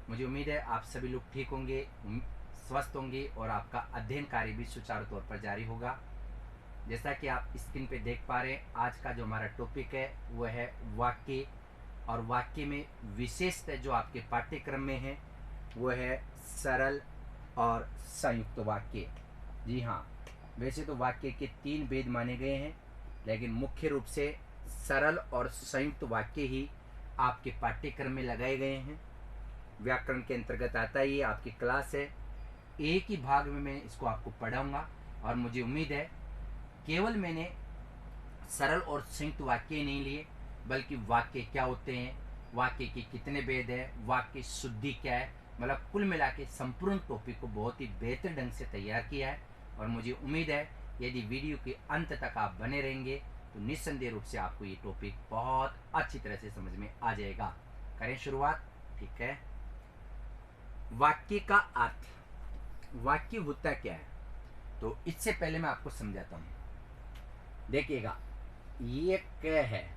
मुझे उम्मीद है आप सभी लोग ठीक होंगे, स्वस्थ होंगे और आपका अध्ययन कार्य भी सुचारू तौर पर जारी होगा। जैसा कि आप स्क्रीन पे देख पा रहे हैं, आज का जो हमारा टॉपिक है वह है वाक्य। और वाक्य में विशेषतः जो आपके पाठ्यक्रम में है वो है सरल और संयुक्त वाक्य। जी हाँ, वैसे तो वाक्य के 3 भेद माने गए हैं, लेकिन मुख्य रूप से सरल और संयुक्त वाक्य ही आपके पाठ्यक्रम में लगाए गए हैं। व्याकरण के अंतर्गत आता है, ये आपकी क्लास है। एक ही भाग में मैं इसको आपको पढ़ाऊंगा और मुझे उम्मीद है केवल मैंने सरल और संयुक्त वाक्य नहीं लिए, बल्कि वाक्य क्या होते हैं, वाक्य के कितने भेद है, वाक्य शुद्धि क्या है, मतलब कुल मिला के संपूर्ण टॉपिक को बहुत ही बेहतर ढंग से तैयार किया है। और मुझे उम्मीद है यदि वीडियो के अंत तक आप बने रहेंगे तो निस्संदेह रूप से आपको ये टॉपिक बहुत अच्छी तरह से समझ में आ जाएगा। करें शुरुआत। ठीक है, वाक्य का अर्थ, वाक्य होता क्या है, तो इससे पहले मैं आपको समझाता हूँ। देखिएगा, ये क है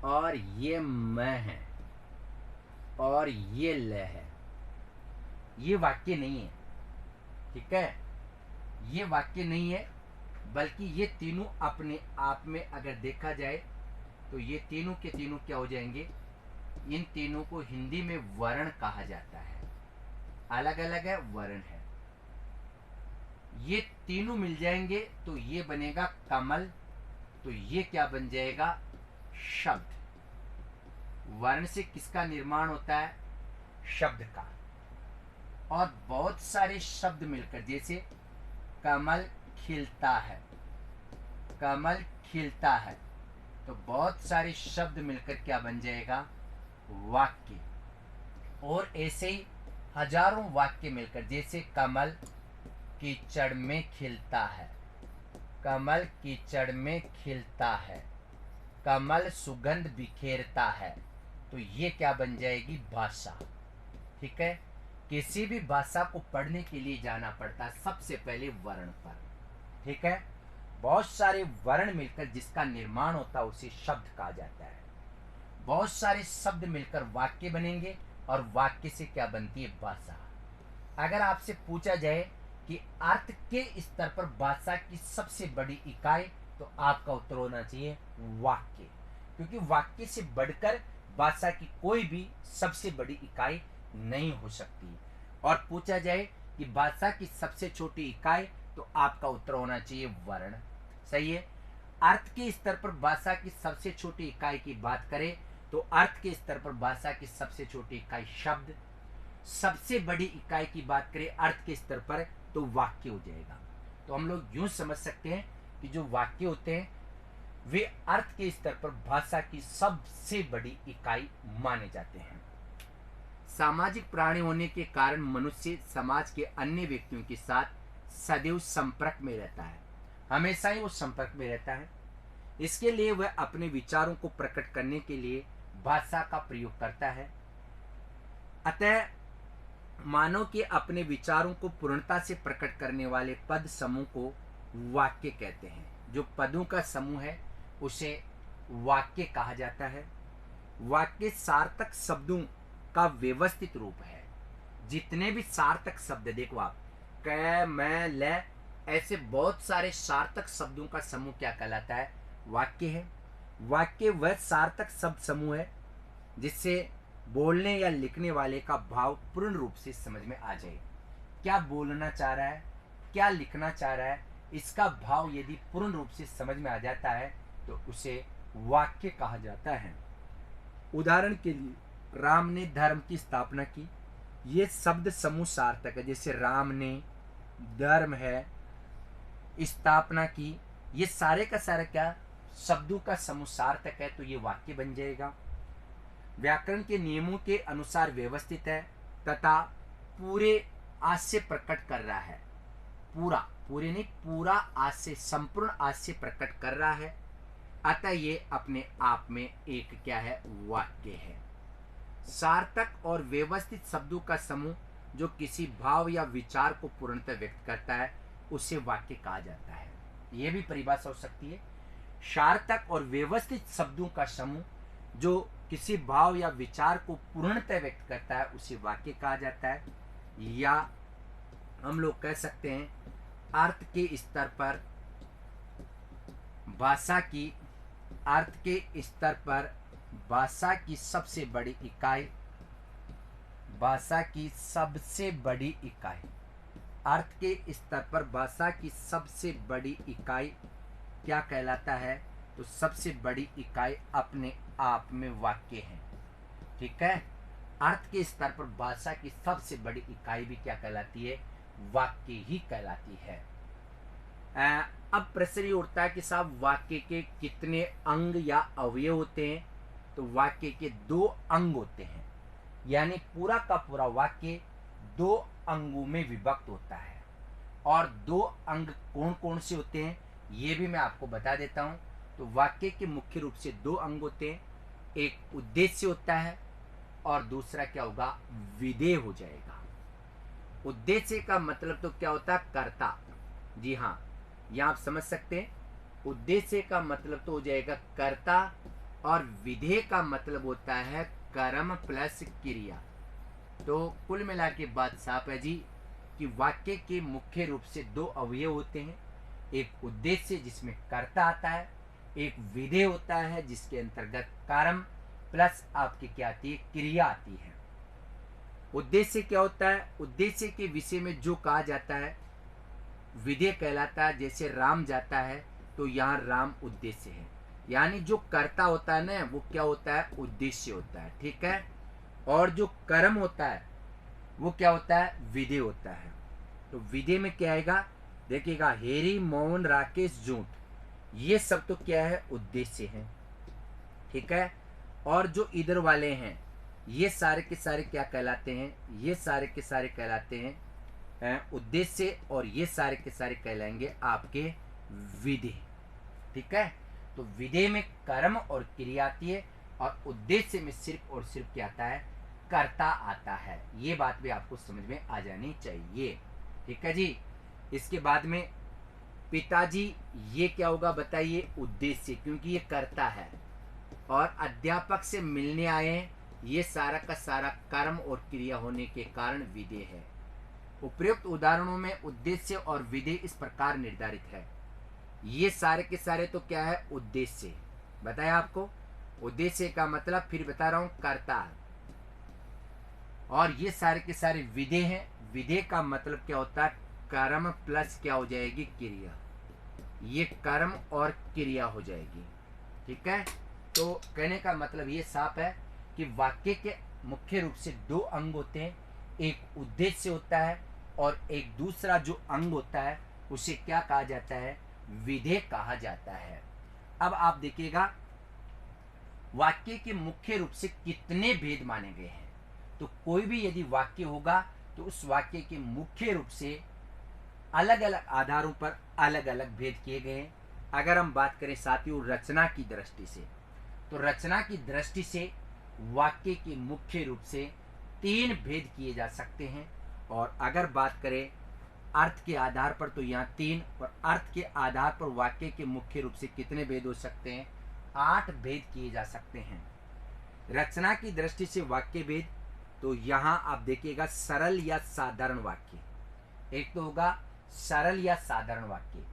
और ये मैं है और ये ल है, ये वाक्य नहीं है। ठीक है, ये वाक्य नहीं है, बल्कि ये तीनों अपने आप में अगर देखा जाए तो ये तीनों के तीनों क्या हो जाएंगे, इन तीनों को हिंदी में वर्ण कहा जाता है। अलग अलग है, वर्ण है। ये तीनों मिल जाएंगे तो ये बनेगा कमल, तो ये क्या बन जाएगा, शब्द। वर्ण से किसका निर्माण होता है, शब्द का। और बहुत सारे शब्द मिलकर, जैसे कमल खिलता है, कमल खिलता है, तो बहुत सारे शब्द मिलकर क्या बन जाएगा, वाक्य। और ऐसे ही हजारों वाक्य मिलकर, जैसे कमल कीचड़ में खिलता है, कमल कीचड़ में खिलता है, कमल सुगंध बिखेरता है, तो ये क्या बन जाएगी, भाषा। ठीक है, किसी भी भाषा को पढ़ने के लिए जाना पड़ता है सबसे पहले वर्ण पर। ठीक है, बहुत सारे वर्ण मिलकर जिसका निर्माण होता है उसे शब्द कहा जाता है। बहुत सारे शब्द मिलकर वाक्य बनेंगे और वाक्य से क्या बनती है, भाषा। अगर आपसे पूछा जाए कि अर्थ के स्तर पर भाषा की सबसे बड़ी इकाई, तो आपका उत्तर होना चाहिए वाक्य, क्योंकि वाक्य से बढ़कर भाषा की कोई भी सबसे बड़ी इकाई नहीं हो सकती। और पूछा जाए कि भाषा की सबसे छोटी इकाई, तो आपका उत्तर होना चाहिए वर्ण। सही है। अर्थ के स्तर पर भाषा की सबसे छोटी इकाई की बात करें तो अर्थ के स्तर पर भाषा की सबसे छोटी इकाई शब्द, सबसे बड़ी इकाई की बात करें अर्थ के स्तर पर तो वाक्य हो जाएगा। तो हम लोग यूं समझ सकते हैं कि जो वाक्य होते हैं वे अर्थ के स्तर पर भाषा की सबसे बड़ी इकाई माने जाते हैं। सामाजिक प्राणी होने के कारण मनुष्य समाज के अन्य व्यक्तियों के साथ सदैव संपर्क में रहता है, हमेशा ही वो संपर्क में रहता है। इसके लिए वह अपने विचारों को प्रकट करने के लिए भाषा का प्रयोग करता है। अतः मानव के अपने विचारों को पूर्णता से प्रकट करने वाले पद समूह को वाक्य कहते हैं। जो पदों का समूह है उसे वाक्य कहा जाता है। वाक्य सार्थक शब्दों का व्यवस्थित रूप है। जितने भी सार्थक शब्द, देखो आप, क मैं ल, ऐसे बहुत सारे सार्थक शब्दों का समूह क्या कहलाता है, वाक्य है। वाक्य वह सार्थक शब्द समूह है जिससे बोलने या लिखने वाले का भाव पूर्ण रूप से समझ में आ जाए। क्या बोलना चाह रहा है, क्या लिखना चाह रहा है, इसका भाव यदि पूर्ण रूप से समझ में आ जाता है तो उसे वाक्य कहा जाता है। उदाहरण के लिए राम ने धर्म की स्थापना की, ये शब्द समूह सार्थक है। जैसे राम ने, धर्म है, स्थापना की, ये सारे का सारा क्या शब्दों का समूह सार्थक है, तो ये वाक्य बन जाएगा। व्याकरण के नियमों के अनुसार व्यवस्थित है तथा पूरे आज से प्रकट कर रहा है, पूरा, पूरे नहीं, पूरा आज से, संपूर्ण आज से प्रकट कर रहा है, अतः ये अपने आप में एक क्या है, वाक्य है। सार्थक और व्यवस्थित शब्दों का समूह जो किसी भाव या विचार को पूर्णतः व्यक्त करता है उसे वाक्य कहा जाता है। यह भी परिभाषा हो सकती है। सार्थक और व्यवस्थित शब्दों का समूह जो किसी भाव या विचार को पूर्णतः व्यक्त करता है उसे वाक्य कहा जाता है। या हम लोग कह सकते हैं अर्थ के स्तर पर भाषा की अर्थ के स्तर पर भाषा की सबसे बड़ी इकाई, भाषा की सबसे बड़ी इकाई, अर्थ के स्तर पर भाषा की सबसे बड़ी इकाई क्या कहलाता है? तो सबसे बड़ी इकाई अपने आप में वाक्य है। ठीक है, अर्थ के स्तर पर भाषा की सबसे बड़ी इकाई भी क्या कहलाती है? वाक्य ही कहलाती है। अब प्रश्न ये उठता है कि साहब वाक्य के कितने अंग या अवयव होते हैं? तो वाक्य के 2 अंग होते हैं, यानी पूरा का पूरा वाक्य 2 अंगों में विभक्त होता है। और 2 अंग कौन कौन से होते हैं ये भी मैं आपको बता देता हूं। तो वाक्य के मुख्य रूप से 2 अंग होते हैं, एक उद्देश्य होता है और दूसरा क्या होगा? विधेय हो जाएगा। उद्देश्य का मतलब तो क्या होता है? कर्ता। जी हाँ, यहां आप समझ सकते हैं, उद्देश्य का मतलब तो हो जाएगा कर्ता और विधेय का मतलब होता है कर्म प्लस क्रिया। तो कुल मिला के बात साफ है जी कि वाक्य के मुख्य रूप से 2 अवयव होते हैं, एक उद्देश्य जिसमें कर्ता आता है, एक विधेय होता है जिसके अंतर्गत कर्म प्लस आपकी क्या आती है? क्रिया आती है। उद्देश्य क्या होता है? उद्देश्य के विषय में जो कहा जाता है विधेय कहलाता है। जैसे राम जाता है तो यहाँ राम उद्देश्य है, यानी जो कर्ता होता है ना वो क्या होता है? उद्देश्य होता है। ठीक है, और जो कर्म होता है वो क्या होता है? विधेय होता है। तो विधेय में क्या आएगा? देखिएगा, हेरी, मोहन, राकेश, झूठ, ये सब तो क्या है? उद्देश्य है। ठीक है, और जो इधर वाले हैं ये सारे के सारे क्या कहलाते हैं? ये सारे के सारे कहलाते हैं उद्देश्य, और ये सारे के सारे कहलाएंगे आपके विधेय। ठीक है, तो विधेय में कर्म और क्रिया आती है और उद्देश्य में सिर्फ और सिर्फ क्या आता है? कर्ता आता है। ये बात भी आपको समझ में आ जानी चाहिए। ठीक है जी, इसके बाद में पिताजी, ये क्या होगा बताइए? उद्देश्य, क्योंकि ये कर्ता है। और अध्यापक से मिलने आए हैं, ये सारा का सारा कर्म और क्रिया होने के कारण विधेय है। उपयुक्त उदाहरणों में उद्देश्य और विधेय इस प्रकार निर्धारित है। ये सारे के सारे तो क्या है? उद्देश्य। बताया आपको, उद्देश्य का मतलब फिर बता रहा हूं कर्ता है, और ये सारे के सारे विधेय हैं। विधेय का मतलब क्या होता है? कर्म प्लस क्या हो जाएगी? क्रिया। ये कर्म और क्रिया हो जाएगी। ठीक है, तो कहने का मतलब ये साफ है कि वाक्य के मुख्य रूप से 2 अंग होते हैं, एक उद्देश्य होता है और एक दूसरा जो अंग होता है उसे क्या कहा जाता है? विधेय कहा जाता है। अब आप देखिएगा वाक्य के मुख्य रूप से कितने भेद माने गए हैं। तो कोई भी यदि वाक्य होगा तो उस वाक्य के मुख्य रूप से अलग अलग आधारों पर अलग अलग भेद किए गए हैं। अगर हम बात करें साथियों रचना की दृष्टि से, तो रचना की दृष्टि से वाक्य के मुख्य रूप से 3 भेद किए जा सकते हैं। और अगर बात करें अर्थ के आधार पर तो यहाँ 3, और अर्थ के आधार पर वाक्य के मुख्य रूप से कितने भेद हो सकते हैं? 8 भेद किए जा सकते हैं। रचना की दृष्टि से वाक्य भेद, तो यहाँ आप देखिएगा सरल या साधारण वाक्य। एक तो होगा सरल या साधारण वाक्य,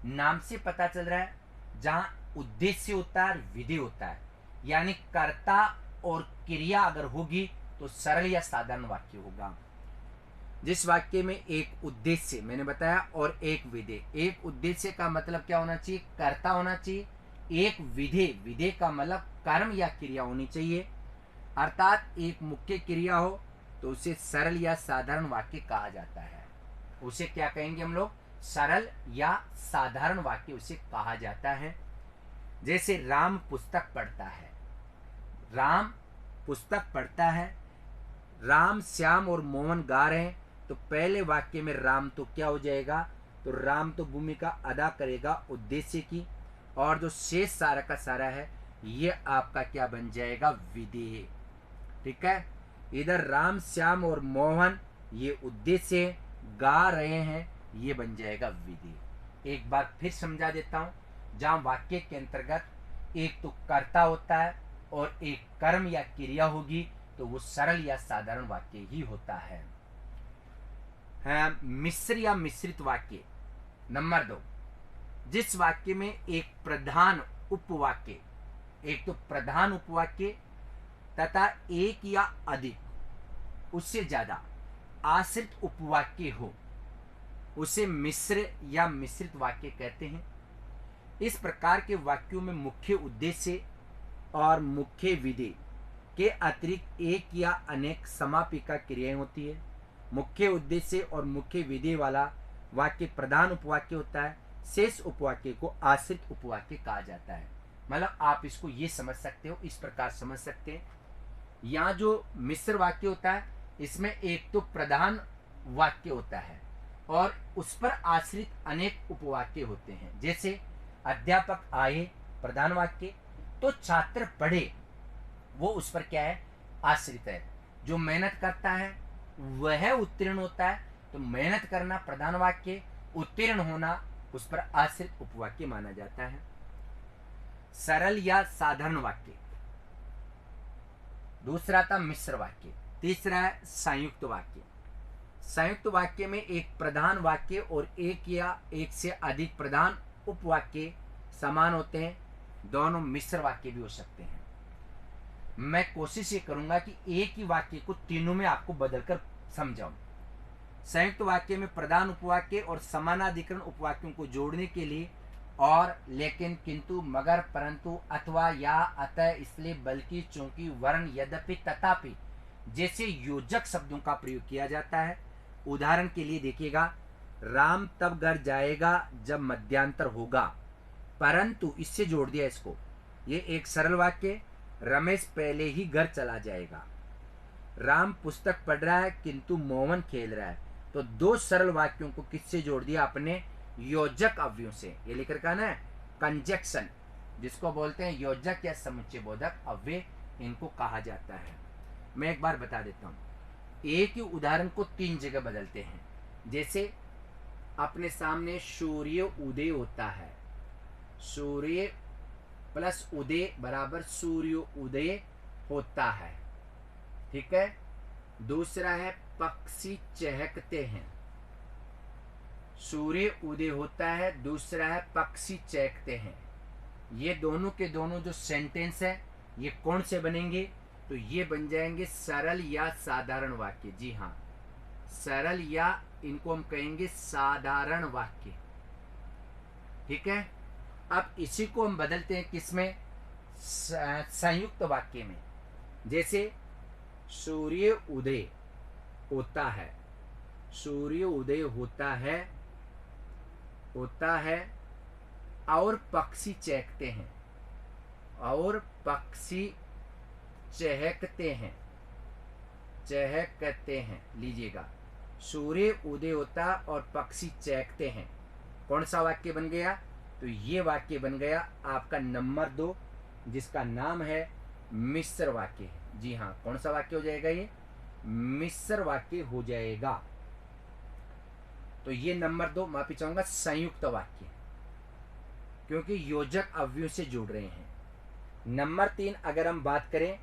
नाम से पता चल रहा है, जहाँ उद्देश्य होता है, विधेय होता है, यानी कर्ता और क्रिया अगर होगी तो सरल या साधारण वाक्य होगा। जिस वाक्य में एक उद्देश्य मैंने बताया और एक विधेय, एक उद्देश्य का मतलब क्या होना चाहिए? कर्ता होना चाहिए। एक विधेय, विधेय का मतलब कर्म या क्रिया होनी चाहिए, अर्थात एक मुख्य क्रिया हो, तो उसे सरल या साधारण वाक्य कहा जाता है। उसे क्या कहेंगे हम लोग? सरल या साधारण वाक्य उसे कहा जाता है। जैसे राम पुस्तक पढ़ता है, राम पुस्तक पढ़ता है, राम, श्याम और मोहन गा रहे हैं, तो पहले वाक्य में राम तो क्या हो जाएगा? तो राम तो भूमिका अदा करेगा उद्देश्य की, और जो शेष सारा का सारा है ये आपका क्या बन जाएगा? विधेय। ठीक है, इधर राम, श्याम और मोहन ये उद्देश्य गा रहे हैं, ये बन जाएगा विधेय। एक बार फिर समझा देता हूं, जहां वाक्य के अंतर्गत एक तो कर्ता होता है और एक कर्म या क्रिया होगी तो वो सरल या साधारण वाक्य ही होता है। मिश्र या मिश्रित वाक्य। नंबर 2, जिस वाक्य में एक प्रधान उपवाक्य, एक तो प्रधान उपवाक्य तथा एक या अधिक उससे ज्यादा आश्रित उपवाक्य हो, उसे मिश्र या मिश्रित वाक्य कहते हैं। इस प्रकार के वाक्यों में मुख्य उद्देश्य और मुख्य विधि के अतिरिक्त एक या अनेक समापिका क्रियाएं होती है। मुख्य उद्देश्य और मुख्य विधि वाला वाक्य प्रधान उपवाक्य होता है। शेष उपवाक्य को आश्रित उपवाक्य कहा जाता है। मतलब आप इसको ये समझ सकते हो, इस प्रकार समझ सकते हैं। यहाँ जो मिश्र वाक्य होता है इसमें एक तो प्रधान वाक्य होता है और उस पर आश्रित अनेक उपवाक्य होते हैं। जैसे अध्यापक आए प्रधान वाक्य, तो छात्र पढ़े वो उस पर क्या है, आश्रित है। जो मेहनत करता है वह उत्तीर्ण होता है, तो मेहनत करना प्रधान वाक्य, उत्तीर्ण होना उस पर आश्रित उपवाक्य माना जाता है। सरल या साधारण वाक्य। दूसरा था मिश्र वाक्य। तीसरा है संयुक्त वाक्य। संयुक्त वाक्य में एक प्रधान वाक्य और एक या एक से अधिक प्रधान उपवाक्य समान होते हैं। दोनों मिश्र वाक्य भी हो सकते हैं। मैं कोशिश ये करूंगा कि एक ही वाक्य को तीनों में आपको बदलकर समझाऊं। संयुक्त वाक्य में प्रधान उपवाक्य और समानाधिकरण उपवाक्यों को जोड़ने के लिए और, लेकिन, किंतु, मगर, परंतु, अथवा, या, अतः, इसलिए, बल्कि, चूंकि, वरन, यद्यपि, तथापि जैसे योजक शब्दों का प्रयोग किया जाता है। उदाहरण के लिए देखिएगा, राम तब घर जाएगा जब मध्यांतर होगा, परंतु इससे जोड़ दिया इसको, ये एक सरल वाक्य। रमेश पहले ही घर चला जाएगा। राम पुस्तक पढ़ रहा है किंतु मोहन खेल रहा है, तो दो सरल वाक्यों को किससे जोड़ दिया, अपने योजक अवयवों से। ये लिख रखा ना, कंजक्शन, जिसको बोलते हैं योजक या समुच्चय बोधक अव्यय, इनको कहा जाता है। मैं एक बार बता देता हूँ। एक ही उदाहरण को तीन जगह बदलते हैं। जैसे अपने सामने सूर्य उदय होता है, सूर्य प्लस उदय बराबर सूर्य उदय होता है, ठीक है। दूसरा है पक्षी चहकते हैं, सूर्य उदय होता है, दूसरा है पक्षी चहकते हैं। ये दोनों के दोनों जो सेंटेंस है ये कौन से बनेंगे, तो ये बन जाएंगे सरल या साधारण वाक्य। जी हाँ, सरल या इनको हम कहेंगे साधारण वाक्य, ठीक है। अब इसी को हम बदलते हैं किसमें, संयुक्त वाक्य में। जैसे सूर्य उदय होता है, सूर्य उदय होता है और पक्षी चहकते हैं, और पक्षी चहकते हैं, लीजिएगा, सूर्य उदय होता और पक्षी चहकते हैं। कौन सा वाक्य बन गया, तो ये वाक्य बन गया आपका नंबर 2, जिसका नाम है मिश्र वाक्य। जी हाँ, कौन सा वाक्य हो जाएगा, ये मिश्र वाक्य हो जाएगा। तो ये नंबर 2 माफी चाहूंगा, संयुक्त वाक्य, क्योंकि योजक अवयव से जुड़ रहे हैं। नंबर 3 अगर हम बात करें,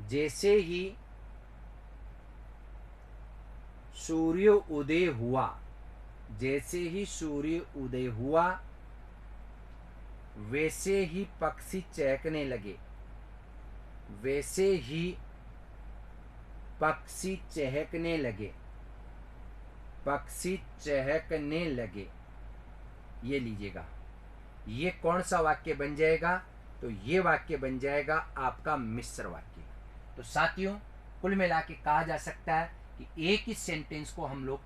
जैसे ही सूर्य उदय हुआ, जैसे ही सूर्य उदय हुआ वैसे ही पक्षी चहकने लगे, वैसे ही पक्षी चहकने लगे, पक्षी चहकने लगे। ये लीजिएगा, ये कौन सा वाक्य बन जाएगा, तो ये वाक्य बन जाएगा आपका मिश्र वाक्य। तो साथियों, कुल मिला के कहा जा सकता है कि एक ही सेंटेंस को हम लोग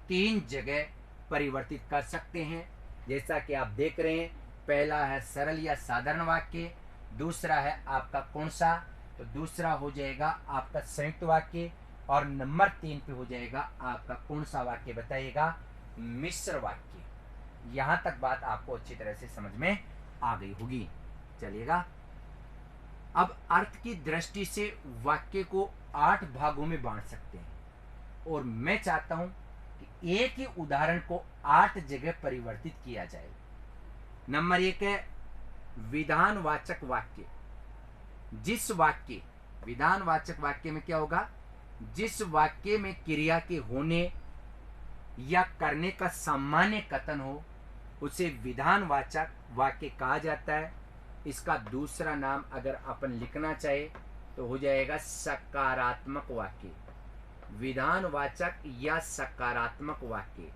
3 जगह परिवर्तित कर सकते हैं। जैसा कि आप देख रहे हैं, पहला है सरल या साधारण वाक्य, दूसरा है आपका कौन सा, तो दूसरा हो जाएगा आपका संयुक्त वाक्य, और नंबर 3 पे हो जाएगा आपका कौन सा वाक्य बताइएगा, मिश्र वाक्य। यहां तक बात आपको अच्छी तरह से समझ में आ गई होगी। चलिएगा, अब अर्थ की दृष्टि से वाक्य को 8 भागों में बांट सकते हैं, और मैं चाहता हूं कि एक ही उदाहरण को 8 जगह परिवर्तित किया जाए। नंबर 1 है विधानवाचक वाक्य। जिस वाक्य, विधानवाचक वाक्य में क्या होगा, जिस वाक्य में क्रिया के होने या करने का सामान्य कथन हो उसे विधानवाचक वाक्य कहा जाता है। इसका दूसरा नाम अगर अपन लिखना चाहे तो हो जाएगा सकारात्मक वाक्य, विधानवाचक या सकारात्मक वाक्य।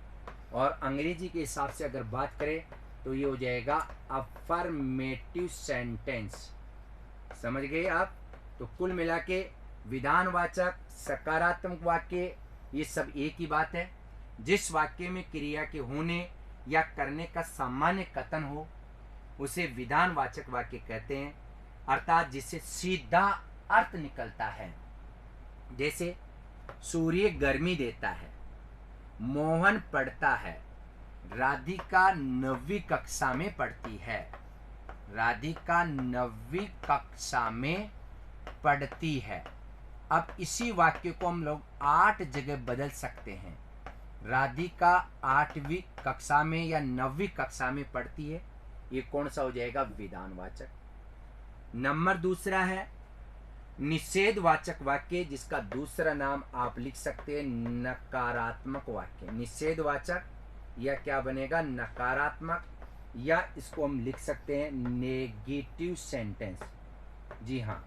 और अंग्रेजी के हिसाब से अगर बात करें तो ये हो जाएगा अफर्मेटिव सेंटेंस। समझ गए आप? तो कुल मिला के विधानवाचक, सकारात्मक वाक्य ये सब एक ही बात है। जिस वाक्य में क्रिया के होने या करने का सामान्य कथन हो उसे विधानवाचक वाक्य कहते हैं, अर्थात जिससे सीधा अर्थ निकलता है। जैसे सूर्य गर्मी देता है, मोहन पढ़ता है, राधिका 9वीं कक्षा में पढ़ती है, राधिका 9वीं कक्षा में पढ़ती है। अब इसी वाक्य को हम लोग 8 जगह बदल सकते हैं। राधिका 8वीं कक्षा में या 9वीं कक्षा में पढ़ती है, ये कौन सा हो जाएगा, विधानवाचक। नंबर दूसरा है निषेधवाचक वाक्य, जिसका दूसरा नाम आप लिख सकते हैं नकारात्मक वाक्य। निषेधवाचक या क्या बनेगा, नकारात्मक, या इसको हम लिख सकते हैं नेगेटिव सेंटेंस। जी हाँ,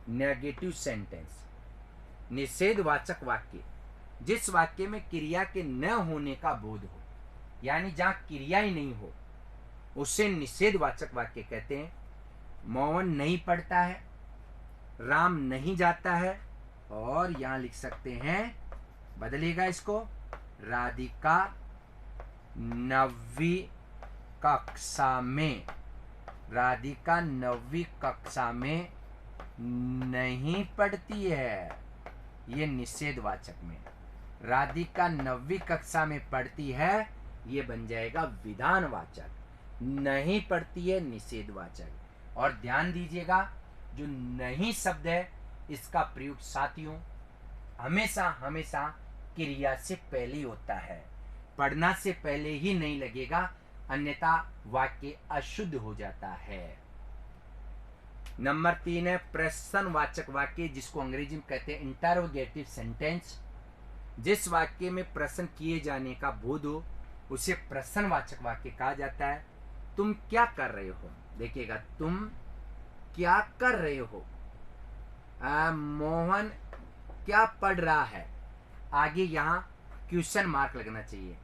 नेगेटिव सेंटेंस। निषेधवाचक वाक्य जिस वाक्य में क्रिया के न होने का बोध हो, यानी जहां क्रिया ही नहीं हो, उसे निषेधवाचक वाक्य कहते हैं। मोहन नहीं पढ़ता है, राम नहीं जाता है, और यहां लिख सकते हैं, बदलेगा इसको, राधिका 9वीं कक्षा में, राधिका 9वीं कक्षा में नहीं पढ़ती है। ये निषेधवाचक में। राधिका 9वीं कक्षा में पढ़ती है, ये बन जाएगा विधानवाचक। नहीं पढ़ती है निषेधवाचक। और ध्यान दीजिएगा, जो नहीं शब्द है इसका प्रयोग साथियों हमेशा हमेशा क्रिया से पहले होता है। पढ़ना से पहले ही नहीं लगेगा, अन्यथा वाक्य अशुद्ध हो जाता है। नंबर 3 है प्रश्नवाचक वाक्य, जिसको अंग्रेजी में कहते हैं इंटरोगेटिव सेंटेंस। जिस वाक्य में प्रश्न किए जाने का बोध हो उसे प्रश्नवाचक वाक्य कहा जाता है। तुम क्या कर रहे हो, देखिएगा, तुम क्या कर रहे हो। मोहन क्या पढ़ रहा है, आगे यहाँ क्वेश्चन मार्क लगना चाहिए।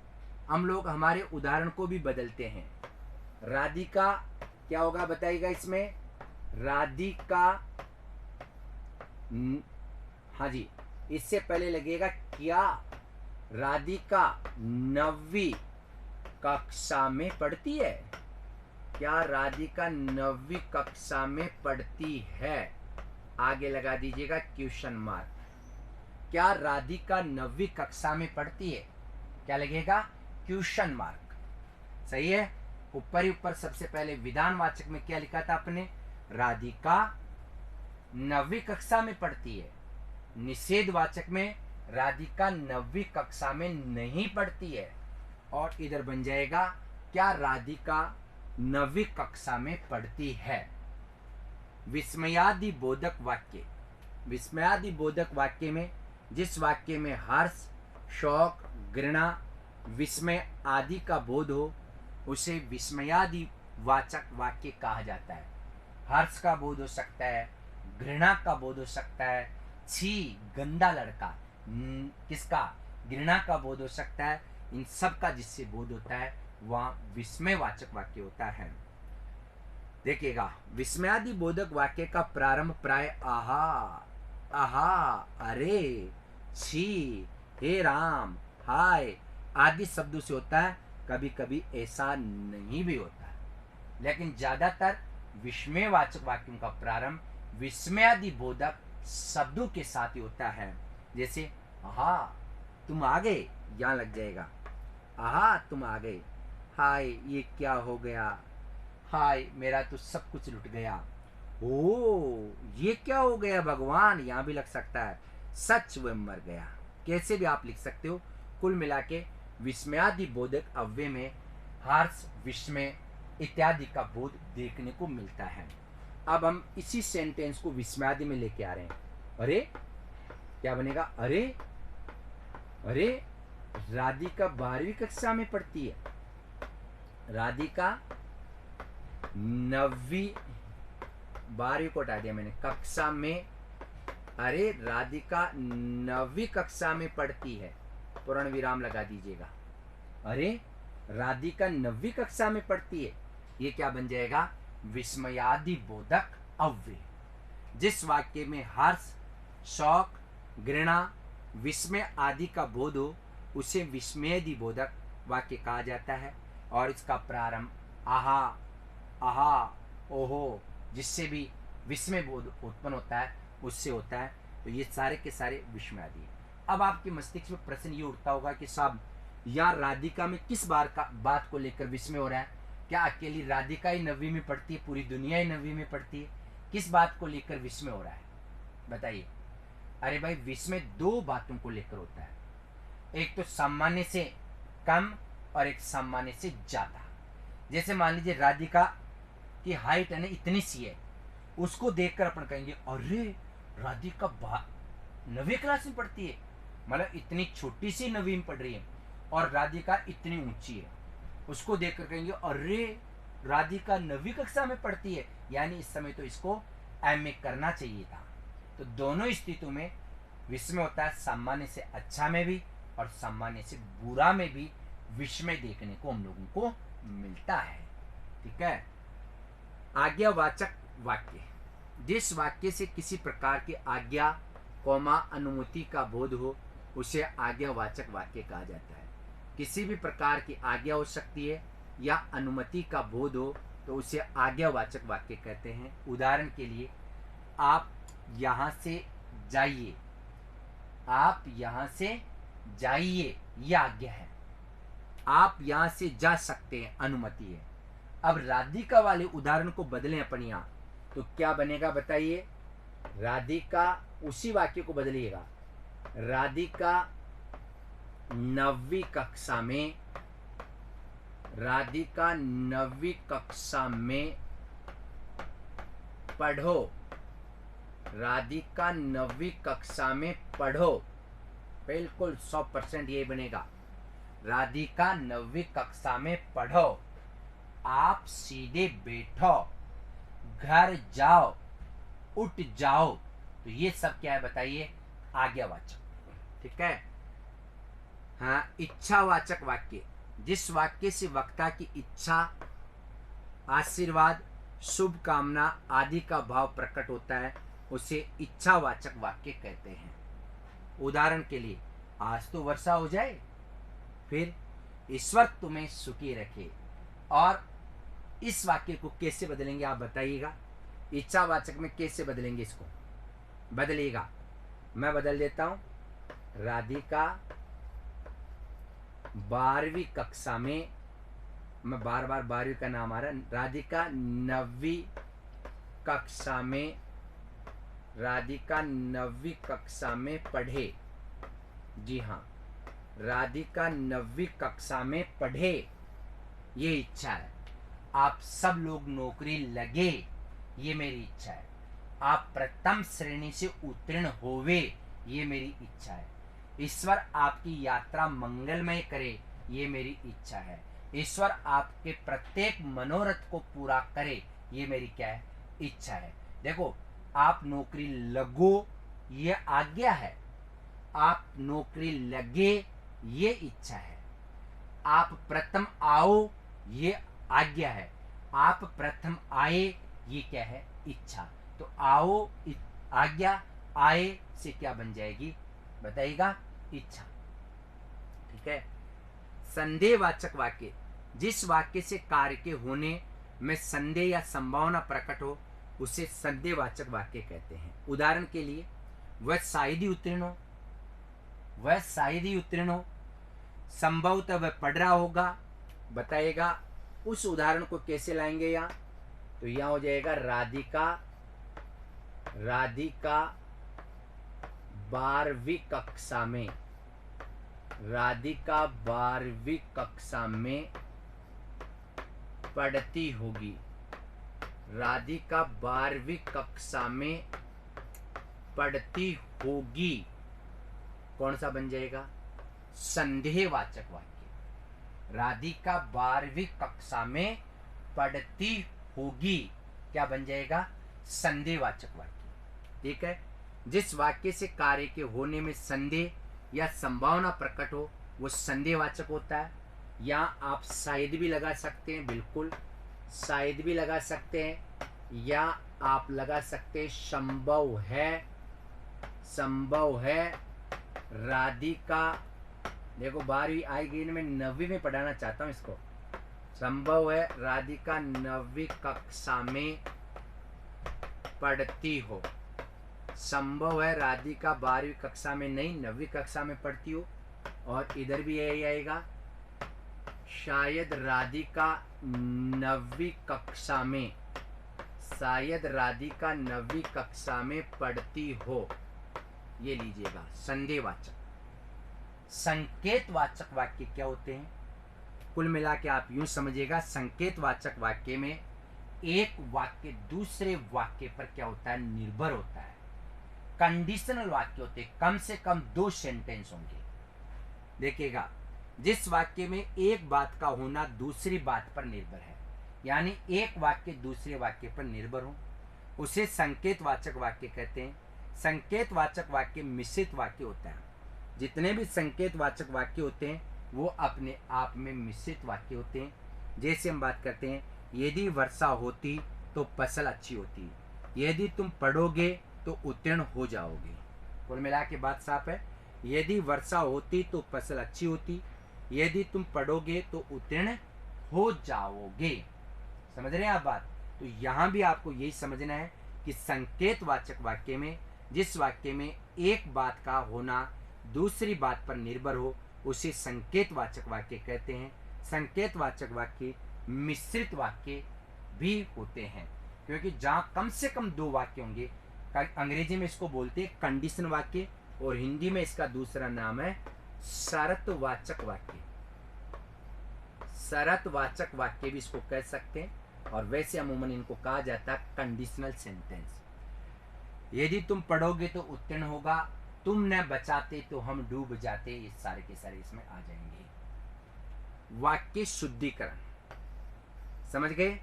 हम लोग हमारे उदाहरण को भी बदलते हैं। राधिका क्या होगा बताइएगा इसमें, राधिका, हाँ जी, इससे पहले लगेगा क्या राधिका 9वीं कक्षा में पढ़ती है, क्या राधिका 9वीं कक्षा में पढ़ती है, आगे लगा दीजिएगा क्वेश्चन मार्क। क्या राधिका 9वीं कक्षा में पढ़ती है, क्या लगेगा, क्वेश्चन मार्क। सही है। ऊपर ही ऊपर सबसे पहले विधानवाचक में क्या लिखा था आपने, राधिका 9वीं कक्षा में पढ़ती है। निषेधवाचक में राधिका 9वीं कक्षा में नहीं पढ़ती है, और इधर बन जाएगा क्या राधिका 9वीं कक्षा में पढ़ती है। विस्मयादि बोधक वाक्य, विस्मयादि बोधक वाक्य में जिस वाक्य में हर्ष, शौक, घृणा, विस्मय आदि का बोध हो उसे विस्मयादि वाचक वाक्य कहा जाता है। हर्ष का बोध हो सकता है, घृणा का बोध हो सकता है, छी गंदा लड़का, किसका, घृणा का बोध हो सकता है। इन सब का जिससे बोध होता है वह विस्मयवाचक वाक्य होता है। देखिएगा, विस्मयादि बोधक वाक्य का प्रारंभ प्राय आहा, आहा, अरे, छी, हे राम, हाय आदि शब्दों से होता है। कभी कभी ऐसा नहीं भी होता है, लेकिन ज्यादातर विस्मयवाचक वाक्यों का प्रारंभ विस्मयादि बोधक शब्दों के साथ ही होता है। जैसे आहा तुम आ गए, यहाँ लग जाएगा, आहा तुम आ गए, हाय ये क्या हो गया, हाय मेरा तो सब कुछ लुट गया, ओ ये क्या हो गया भगवान, यहाँ भी लग सकता है, सच वह मर गया। कैसे भी आप लिख सकते हो। कुल मिला के विस्मयादि बोधक अव्यय में हर्ष, विस्मय इत्यादि का बोध देखने को मिलता है। अब हम इसी सेंटेंस को विस्मयादि में लेके आ रहे हैं। अरे क्या बनेगा? अरे अरे राधिका 12वीं कक्षा में पढ़ती है। राधिका 9वीं, 12वीं को हटा दिया मैंने, कक्षा में। अरे राधिका 9वीं कक्षा में पढ़ती है, पूर्ण विराम लगा दीजिएगा। अरे राधिका 9वीं कक्षा में पढ़ती है, ये क्या बन जाएगा? विस्मयादि बोधक अव्यय। जिस वाक्य में हर्ष, शौक, घृणा, विस्मय आदि का बोध हो उसे विस्मयादि बोधक वाक्य कहा जाता है। और इसका प्रारंभ आहा, आहा, ओहो, जिससे भी विस्मय बोध उत्पन्न होता है उससे होता है। तो ये सारे के सारे विस्मयादि हैं। अब आपके मस्तिष्क में प्रश्न ये उठता होगा कि साहब यहाँ राधिका में किस बात को लेकर विस्मय हो रहा है? क्या अकेली राधिका ही 9वीं में पढ़ती है? पूरी दुनिया ही 9वीं में पढ़ती है? किस बात को लेकर विस्मय हो रहा है बताइए? अरे भाई, विस्मय 2 बातों को लेकर होता है। एक तो सामान्य से कम और एक सामान्य से ज्यादा। जैसे मान लीजिए राधिका की हाइट है ना इतनी सी है, उसको देखकर अपन कहेंगे अरे राधिका 9वीं क्लास में पढ़ती है, मतलब इतनी छोटी सी 9वीं में पढ़ रही है। और राधिका इतनी ऊंची है, उसको देखकर कहेंगे अरे राधिका 9वीं कक्षा में पढ़ती है, यानी इस समय तो इसको एमए करना चाहिए था। तो दोनों स्थितियों में विस्मय होता है, सामान्य से अच्छा में भी और सामान्य से बुरा में भी विस्मय देखने को हम लोगों को मिलता है। ठीक है। आज्ञावाचक वाक्य, जिस वाक्य से किसी प्रकार की आज्ञा कौमा अनुमति का बोध हो उसे आज्ञावाचक वाक्य कहा जाता है। किसी भी प्रकार की आज्ञा हो सकती है या अनुमति का बोध हो तो उसे आज्ञावाचक वाक्य कहते हैं। उदाहरण के लिए, आप यहाँ से जाइए, आप यहाँ से जाइए, यह आज्ञा है। आप यहाँ से जा सकते हैं, अनुमति है। अब राधिका वाले उदाहरण को बदलें अपन यहाँ, तो क्या बनेगा बताइए? राधिका, उसी वाक्य को बदलिएगा, राधिका 9वीं कक्षा में, राधिका 9वीं कक्षा में पढ़ो, राधिका 9वीं कक्षा में पढ़ो। बिल्कुल 100% ये बनेगा, राधिका 9वीं कक्षा में पढ़ो। आप सीधे बैठो, घर जाओ, उठ जाओ। तो ये सब क्या है बताइए? आज्ञावाचक। ठीक है। हाँ, इच्छावाचक वाक्य, जिस वाक्य से वक्ता की इच्छा, आशीर्वाद, शुभ कामना आदि का भाव प्रकट होता है उसे इच्छावाचक वाक्य कहते हैं। उदाहरण के लिए, आज तो वर्षा हो जाए, फिर ईश्वर तुम्हें सुखी रखे। और इस वाक्य को कैसे बदलेंगे आप बताइएगा? इच्छावाचक में कैसे बदलेंगे इसको? बदलिएगा, मैं बदल देता हूं। राधिका 12वीं कक्षा में, मैं बार बार 12वीं का नाम आ रहा है, राधिका 9वीं कक्षा में, राधिका 9वीं कक्षा में पढ़े। जी हाँ, राधिका 9वीं कक्षा में पढ़े, ये इच्छा है। आप सब लोग नौकरी लगे, ये मेरी इच्छा है। आप प्रथम श्रेणी से उत्तीर्ण होवे, ये मेरी इच्छा है। ईश्वर आपकी यात्रा मंगलमय करे, ये मेरी इच्छा है। ईश्वर आपके प्रत्येक मनोरथ को पूरा करे, ये मेरी क्या है? इच्छा है। देखो, आप नौकरी लगो, ये आज्ञा है। आप नौकरी लगे, ये इच्छा है। आप प्रथम आओ, ये आज्ञा है। आप प्रथम आए, ये क्या है? इच्छा। तो आओ आज्ञा, आए से क्या बन जाएगी बताइएगा? इच्छा। ठीक है। संदेहवाचक वाक्य, जिस वाक्य से कार्य के होने में संदेह या संभावना प्रकट हो उसे संदेहवाचक वाक्य कहते हैं। उदाहरण के लिए, वह शायद ही उत्तीर्ण हो, वह शायद ही उत्तीर्ण हो, संभवतः वह पढ़ रहा होगा। बताइएगा उस उदाहरण को कैसे लाएंगे यहाँ? तो यहाँ हो जाएगा राधिका 12वीं कक्षा में, राधिका 12वीं कक्षा में पढ़ती होगी, राधिका 12वीं कक्षा में पढ़ती होगी, कौन सा बन जाएगा? संदेहवाचक वाक्य। राधिका 12वीं कक्षा में पढ़ती होगी, क्या बन जाएगा? संदेहवाचक वाक्य। ठीक है। जिस वाक्य से कार्य के होने में संदेह या संभावना प्रकट हो वो संदेहवाचक होता है। या आप शायद भी लगा सकते हैं, बिल्कुल शायद भी लगा सकते हैं, या आप लगा सकते हैं संभव है, संभव है राधिका, देखो 12वीं आएगी, मैं 9वीं में पढ़ाना चाहता हूँ इसको। संभव है राधिका 9वीं कक्षा में पढ़ती हो। संभव है राधिका 12वीं कक्षा में नहीं 9वीं कक्षा में पढ़ती हो। और इधर भी यही आएगा, शायद राधिका 9वीं कक्षा में, शायद राधिका 9वीं कक्षा में पढ़ती हो। ये लीजिएगा संदेहवाचक। संकेतवाचक वाक्य क्या होते हैं? कुल मिला के आप यूं समझिएगा, संकेतवाचक वाक्य में एक वाक्य दूसरे वाक्य पर क्या होता है? निर्भर होता है। कंडीशनल वाक्य होते हैं, कम से कम 2 सेंटेंस होंगे। देखिएगा, जिस वाक्य में एक बात का होना दूसरी बात पर निर्भर है, यानी एक वाक्य दूसरे वाक्य पर निर्भर हो, उसे संकेतवाचक वाक्य कहते हैं। संकेतवाचक वाक्य मिश्रित वाक्य होता है। जितने भी संकेतवाचक वाक्य होते हैं वो अपने आप में मिश्रित वाक्य होते हैं। जैसे हम बात करते हैं, यदि वर्षा होती तो फसल अच्छी होती, यदि तुम पढ़ोगे तो उत्तीर्ण हो जाओगे। कुल मिला के बात साफ है, यदि वर्षा होती तो फसल अच्छी होती, यदि तुम पढ़ोगे तो उत्तीर्ण हो जाओगे। समझ रहे हैं आप बात? तो यहाँ भी आपको यही समझना है कि संकेतवाचक वाक्य में जिस वाक्य में एक बात का होना दूसरी बात पर निर्भर हो उसे संकेतवाचक वाक्य कहते हैं। संकेतवाचक वाक्य मिश्रित वाक्य भी होते हैं, क्योंकि जहाँ कम से कम 2 वाक्य होंगे, अंग्रेजी में इसको बोलते हैं कंडीशन वाक्य और हिंदी में इसका दूसरा नाम है शर्तवाचक वाक्य। शर्तवाचक वाक्य भी इसको कह सकते हैं, और वैसे अमूमन इनको कहा जाता है कंडीशनल सेंटेंस। यदि तुम पढ़ोगे तो उत्तीर्ण होगा, तुम न बचाते तो हम डूब जाते, ये सारे के सारे इसमें आ जाएंगे। वाक्य शुद्धिकरण समझ गए?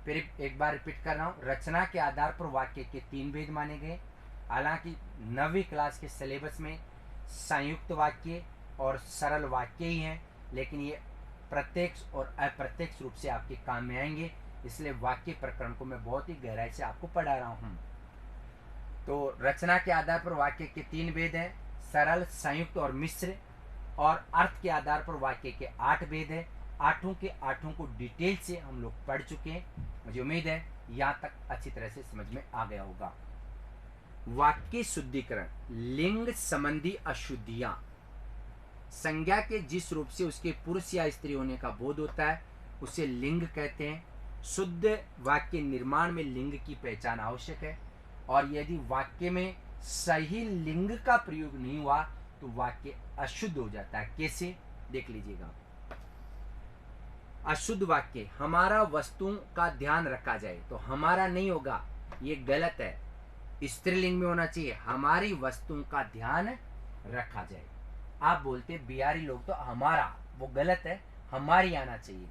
फिर एक बार रिपीट कर रहा हूं, रचना के आधार पर वाक्य के 3 भेद माने गए। हालांकि 9वीं क्लास के सिलेबस में संयुक्त वाक्य और सरल वाक्य ही हैं, लेकिन ये प्रत्यक्ष और अप्रत्यक्ष रूप से आपके काम में आएंगे, इसलिए वाक्य प्रकरण को मैं बहुत ही गहराई से आपको पढ़ा रहा हूं। तो रचना के आधार पर वाक्य के 3 भेद हैं, सरल, संयुक्त और मिश्र। और अर्थ के आधार पर वाक्य के 8 भेद हैं। 8 के 8 को डिटेल से हम लोग पढ़ चुके हैं। मुझे उम्मीद है यहाँ तक अच्छी तरह से समझ में आ गया होगा। वाक्य शुद्धिकरण, लिंग संबंधी अशुद्धियां। संज्ञा के जिस रूप से उसके पुरुष या स्त्री होने का बोध होता है उसे लिंग कहते हैं। शुद्ध वाक्य निर्माण में लिंग की पहचान आवश्यक है, और यदि वाक्य में सही लिंग का प्रयोग नहीं हुआ तो वाक्य अशुद्ध हो जाता है। कैसे? देख लीजिएगा। अशुद्ध वाक्य, हमारा वस्तुओं का ध्यान रखा जाए, तो हमारा नहीं होगा, ये गलत है। स्त्रीलिंग में होना चाहिए, हमारी वस्तुओं का ध्यान रखा जाए। आप बोलते बिहारी लोग तो हमारा, वो गलत है, हमारी आना चाहिए।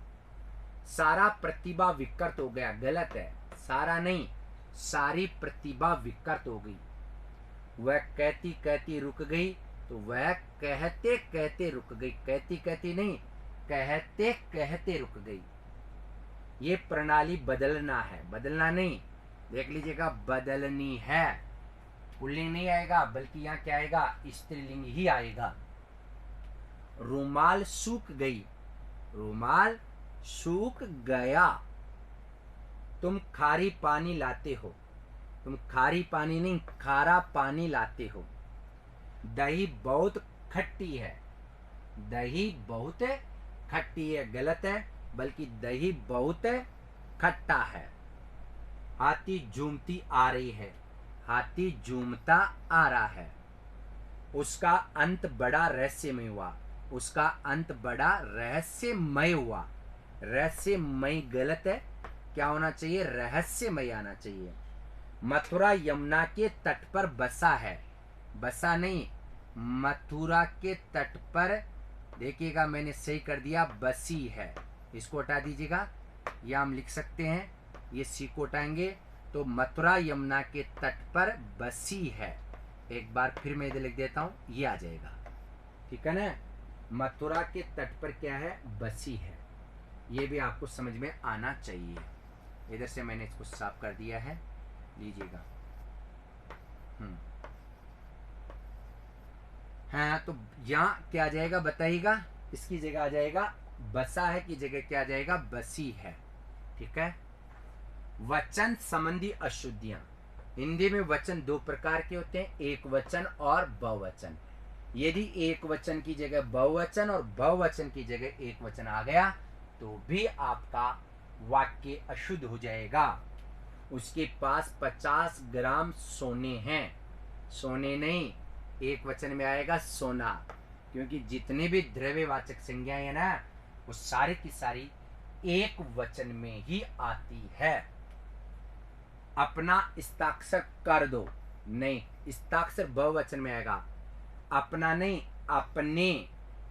सारा प्रतिभा विकृत हो गया, गलत है, सारा नहीं, सारी प्रतिभा विकृत हो गई। वह कहती कहती रुक गई, तो वह कहते कहते रुक गई, कहती कहती नहीं, कहते कहते रुक गई। ये प्रणाली बदलना है, बदलना नहीं। देख लीजिएगा, बदलनी है। पुल्लिंग नहीं आएगा, बल्कि यहाँ क्या आएगा? स्त्रीलिंग ही आएगा। रुमाल सूख गई, रुमाल सूख गया। तुम खारी पानी लाते हो, तुम खारी पानी नहीं, खारा पानी लाते हो। दही बहुत खट्टी है, दही बहुत खट्टी है, गलत है, बल्कि दही बहुत खट्टा है। हाथी झूमती आ रही है, हाथी झूमता आ रहा है। उसका अंत बड़ा रहस्यमय हुआ, उसका अंत बड़ा रहस्यमय हुआ। रहस्यमय गलत है, क्या होना चाहिए, रहस्यमय आना चाहिए। मथुरा यमुना के तट पर बसा है, बसा नहीं, मथुरा के तट पर, देखिएगा मैंने सही कर दिया, बसी है, इसको हटा दीजिएगा, या हम लिख सकते हैं, ये सी को हटाएंगे तो मथुरा यमुना के तट पर बसी है। एक बार फिर मैं इधर लिख देता हूँ, ये आ जाएगा, ठीक है ना। मथुरा के तट पर क्या है, बसी है, ये भी आपको समझ में आना चाहिए। इधर से मैंने इसको साफ कर दिया है, लीजिएगा। हाँ, तो यहाँ क्या आ जाएगा बताइएगा, इसकी जगह आ जाएगा बसा है की जगह क्या आ जाएगा, बसी है, ठीक है। वचन संबंधी अशुद्धियां, हिंदी में वचन दो प्रकार के होते हैं, एक वचन और बहुवचन। यदि एक वचन की जगह बहुवचन और बहुवचन की जगह एक वचन आ गया तो भी आपका वाक्य अशुद्ध हो जाएगा। उसके पास 50 ग्राम सोने हैं, सोने नहीं, एक वचन में आएगा सोना, क्योंकि जितने भी द्रव्यवाचक संज्ञाएं है ना, वो सारी की सारी एक वचन में ही आती है। अपना हस्ताक्षर कर दो, नहीं, हस्ताक्षर बहुवचन में आएगा, अपना नहीं, अपने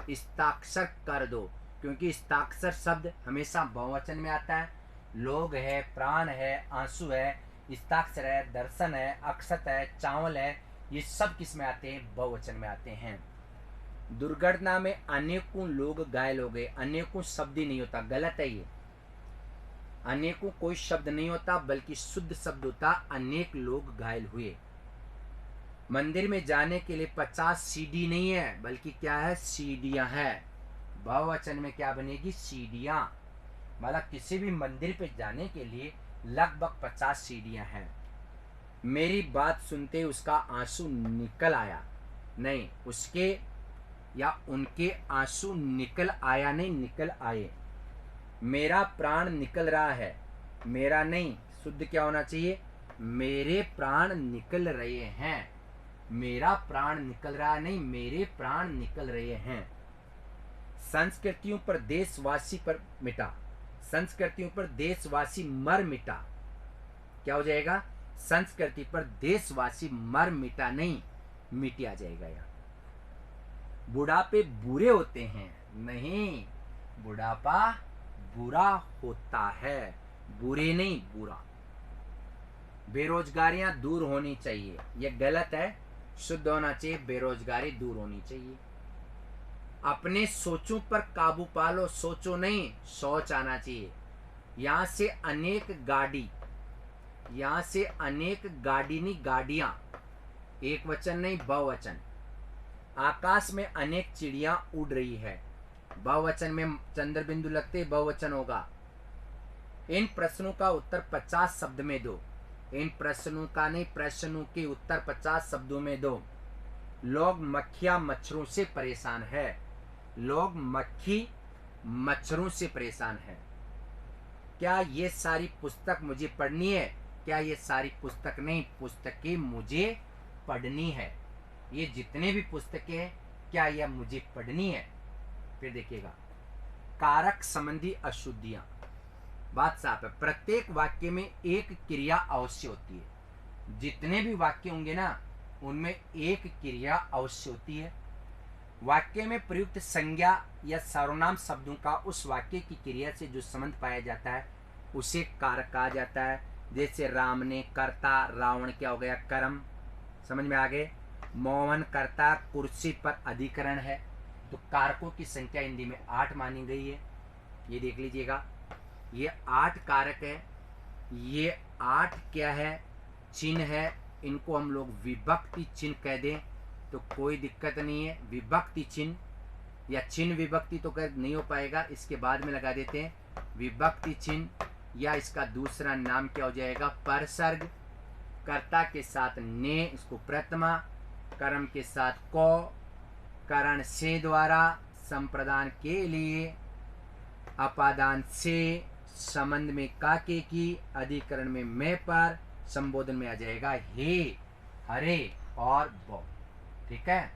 हस्ताक्षर कर दो, क्योंकि हस्ताक्षर शब्द हमेशा बहुवचन में आता है। लोग है, प्राण है, आंसू है, हस्ताक्षर है, दर्शन है, अक्षत है, चावल है, ये सब किस में आते हैं, बहुवचन में आते हैं। दुर्घटना में अनेकों लोग घायल हो गए, अनेकों शब्द ही नहीं होता, गलत है ये, अनेकों कोई शब्द नहीं होता, बल्कि शुद्ध शब्द होता अनेक लोग घायल हुए। मंदिर में जाने के लिए 50 सीढ़ी नहीं है, बल्कि क्या है, सीढ़ियां है। बहुवचन में क्या बनेगी, सीढ़ियां, मतलब किसी भी मंदिर पे जाने के लिए लगभग 50 सीढ़ियां हैं। मेरी बात सुनते उसका आंसू निकल आया, नहीं, उसके या उनके आंसू निकल आया नहीं, निकल आए। मेरा प्राण निकल रहा है, मेरा नहीं, शुद्ध क्या होना चाहिए, मेरे प्राण निकल रहे हैं, मेरा प्राण निकल रहा नहीं, मेरे प्राण निकल रहे हैं। संस्कृतियों पर देशवासी पर मिटा, संस्कृतियों पर देशवासी मर मिटा, क्या हो जाएगा, संस्कृति पर देशवासी मर मिटा नहीं, मिट आ जाएगा। यहाँ बुढ़ापे बुरे होते हैं, नहीं, बुढ़ापा बुरा होता है, बुरे नहीं, बुरा। बेरोजगारियां दूर होनी चाहिए, यह गलत है, शुद्ध होना चाहिए, बेरोजगारी दूर होनी चाहिए। अपने सोचों पर काबू पालो, सोचो नहीं, सोच आना चाहिए। यहां से अनेक गाड़ी, यहां से अनेक गाड़ी नहीं, गाड़ियां, एक वचन नहीं, बहुवचन। आकाश में अनेक चिड़ियां उड़ रही है, बहुवचन में चंद्र बिंदु लगते बहुवचन होगा। इन प्रश्नों का उत्तर 50 शब्द में दो, इन प्रश्नों का नहीं, प्रश्नों के उत्तर 50 शब्दों में दो। लोग मक्खियां मच्छरों से परेशान है, लोग मक्खी मच्छरों से परेशान है। क्या ये सारी पुस्तक मुझे पढ़नी है, क्या ये सारी पुस्तक नहीं, पुस्तकें मुझे पढ़नी है, ये जितने भी पुस्तकें हैं क्या यह मुझे पढ़नी है। फिर देखिएगा, कारक संबंधी अशुद्धियां, बात साफ है, प्रत्येक वाक्य में एक क्रिया अवश्य होती है, जितने भी वाक्य होंगे ना उनमें एक क्रिया अवश्य होती है। वाक्य में प्रयुक्त संज्ञा या सर्वनाम शब्दों का उस वाक्य की क्रिया से जो संबंध पाया जाता है उसे कारक कहा जाता है। जैसे राम ने कर्ता, रावण क्या हो गया, कर्म, समझ में आ गए। मोहन कर्ता, कुर्सी पर अधिकरण है, तो कारकों की संख्या हिंदी में 8 मानी गई है। ये देख लीजिएगा, ये 8 कारक है, ये 8 क्या है, चिन्ह है, इनको हम लोग विभक्ति चिन्ह कह दें तो कोई दिक्कत नहीं है। विभक्ति चिन्ह या चिन्ह विभक्ति तो कर नहीं हो पाएगा, इसके बाद में लगा देते हैं विभक्ति चिन्ह, या इसका दूसरा नाम क्या हो जाएगा, परसर्ग। कर्ता के साथ ने, इसको प्रथमा, कर्म के साथ को, करण से द्वारा, संप्रदान के लिए, अपादान से, संबंध में काके की, अधिकरण में मैं पर, संबोधन में आ जाएगा हे, हरे और बो। ठीक है।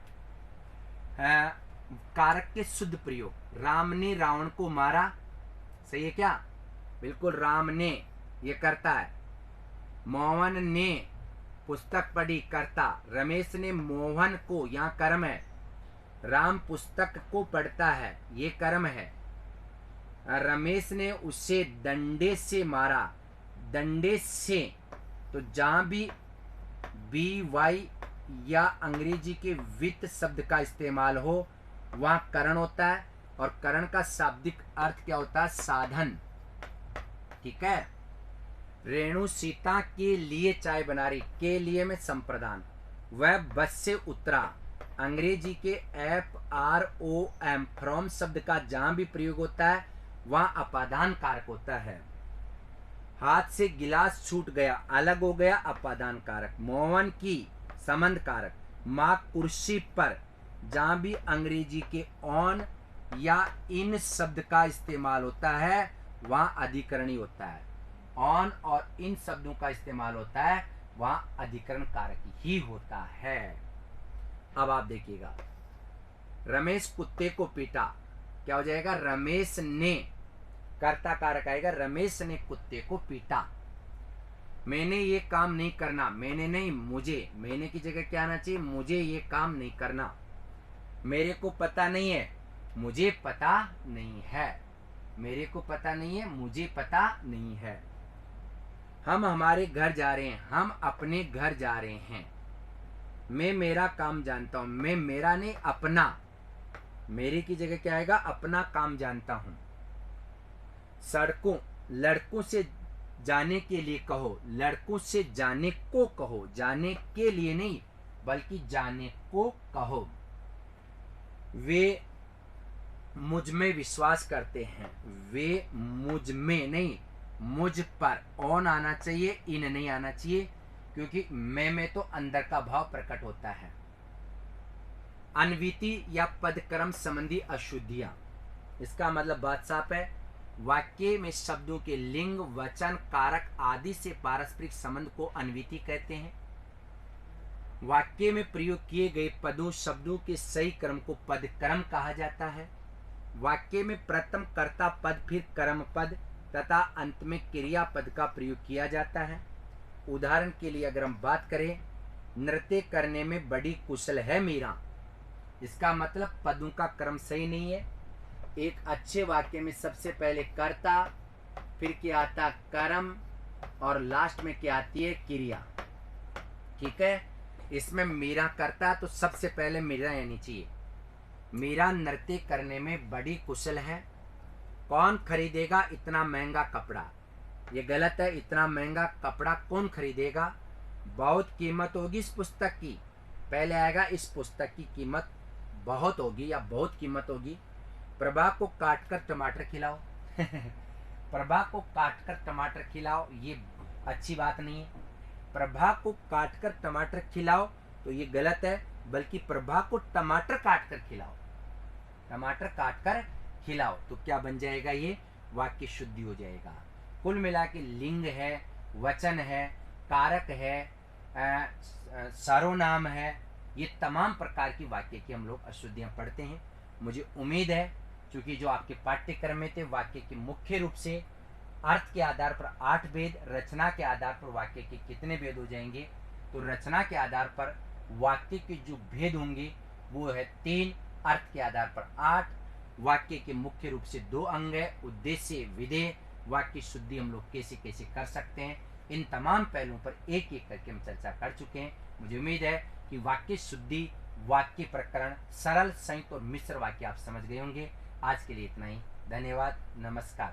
कारक के शुद्ध प्रयोग, राम ने रावण को मारा, सही है क्या, बिल्कुल, राम ने, ये करता है। मोहन ने पुस्तक पढ़ी, करता। रमेश ने मोहन को, यहाँ कर्म है। राम पुस्तक को पढ़ता है, ये कर्म है। रमेश ने उसे डंडे से मारा, डंडे से, तो जहां भी बी वाई या अंग्रेजी के वित्त शब्द का इस्तेमाल हो वहां करण होता है, और करण का शाब्दिक अर्थ क्या होता है? साधन। ठीक है। रेणु सीता के लिए चाय बना रही, के लिए में संप्रदान। वह बस से उतरा, अंग्रेजी के FROM फ्रॉम शब्द का जहां भी प्रयोग होता है वहां अपादान कारक होता है। हाथ से गिलास छूट गया, अलग हो गया, अपादान कारक। मोहन की, संबंध कारक। माँ कुर्सी पर, जहां भी अंग्रेजी के ऑन या इन शब्द का इस्तेमाल होता है वहां अधिकरणी होता है। ऑन और इन शब्दों का इस्तेमाल होता है वहां अधिकरण कारक ही होता है। अब आप देखिएगा, रमेश कुत्ते को पीटा, क्या हो जाएगा? रमेश ने, कर्ता कारक आएगा, रमेश ने कुत्ते को पीटा। मैंने ये काम नहीं करना, मैंने नहीं, मुझे, मैंने की जगह क्या आना चाहिए? मुझे ये काम नहीं करना। मेरे को पता नहीं है, मुझे पता नहीं है। मेरे को पता नहीं है, मुझे पता नहीं है। हम हमारे घर जा रहे हैं, हम अपने घर जा रहे हैं। मैं मेरा काम जानता हूं, मैं मेरा नहीं, अपना। मेरे की जगह क्या आएगा? अपना काम जानता हूं। सड़कों, लड़कों से जाने के लिए कहो, लड़कों से जाने को कहो, जाने के लिए नहीं बल्कि जाने को कहो। वे मुझ में विश्वास करते हैं, वे मुझ में नहीं, मुझ पर ऑन आना चाहिए, इन नहीं आना चाहिए, क्योंकि मैं में तो अंदर का भाव प्रकट होता है। अन्विति या पदक्रम संबंधी अशुद्धियां, इसका मतलब बात साफ है। वाक्य में शब्दों के लिंग, वचन, कारक आदि से पारस्परिक संबंध को अन्विति कहते हैं। वाक्य में प्रयोग किए गए पदों, शब्दों के सही क्रम को पदक्रम कहा जाता है। वाक्य में प्रथम कर्ता पद, फिर कर्म पद तथा अंत में क्रिया पद का प्रयोग किया जाता है। उदाहरण के लिए अगर हम बात करें, नृत्य करने में बड़ी कुशल है मीरा, इसका मतलब पदों का क्रम सही नहीं है। एक अच्छे वाक्य में सबसे पहले कर्ता, फिर क्या आता कर्म, और लास्ट में क्या आती है? क्रिया। ठीक है। इसमें मीरा करता तो सबसे पहले मीरा आनी चाहिए। मीरा नृत्य करने में बड़ी कुशल है। कौन खरीदेगा इतना महंगा कपड़ा? ये गलत है। इतना महंगा कपड़ा कौन खरीदेगा? बहुत कीमत होगी इस पुस्तक की। पहले आएगा इस पुस्तक की कीमत बहुत होगी या बहुत कीमत होगी। प्रभा को काटकर टमाटर खिलाओ प्रभा को काटकर टमाटर खिलाओ, ये अच्छी बात नहीं है। प्रभा को काटकर टमाटर खिलाओ तो ये गलत है, बल्कि प्रभा को टमाटर काटकर खिलाओ, टमाटर काटकर खिलाओ, तो क्या बन जाएगा? ये वाक्य शुद्धि हो जाएगा। कुल मिला के लिंग है, वचन है, कारक है, सर्वनाम है, ये तमाम प्रकार की वाक्य की हम लोग अशुद्धियां पढ़ते हैं। मुझे उम्मीद है क्योंकि जो आपके पाठ्यक्रम में थे वाक्य के मुख्य रूप से अर्थ के आधार पर 8 भेद, रचना के आधार पर वाक्य के कितने भेद हो जाएंगे? तो रचना के आधार पर वाक्य के जो भेद होंगे वो है 3, अर्थ के आधार पर 8, वाक्य के मुख्य रूप से 2 अंग है, उद्देश्य, विधेय, वाक्य शुद्धि हम लोग कैसे कैसे कर सकते हैं, इन तमाम पहलुओं पर एक एक करके हम चर्चा कर चुके हैं। मुझे उम्मीद है कि वाक्य शुद्धि, वाक्य प्रकरण, सरल, संयुक्त और मिश्र वाक्य आप समझ गए होंगे। आज के लिए इतना ही। धन्यवाद। नमस्कार।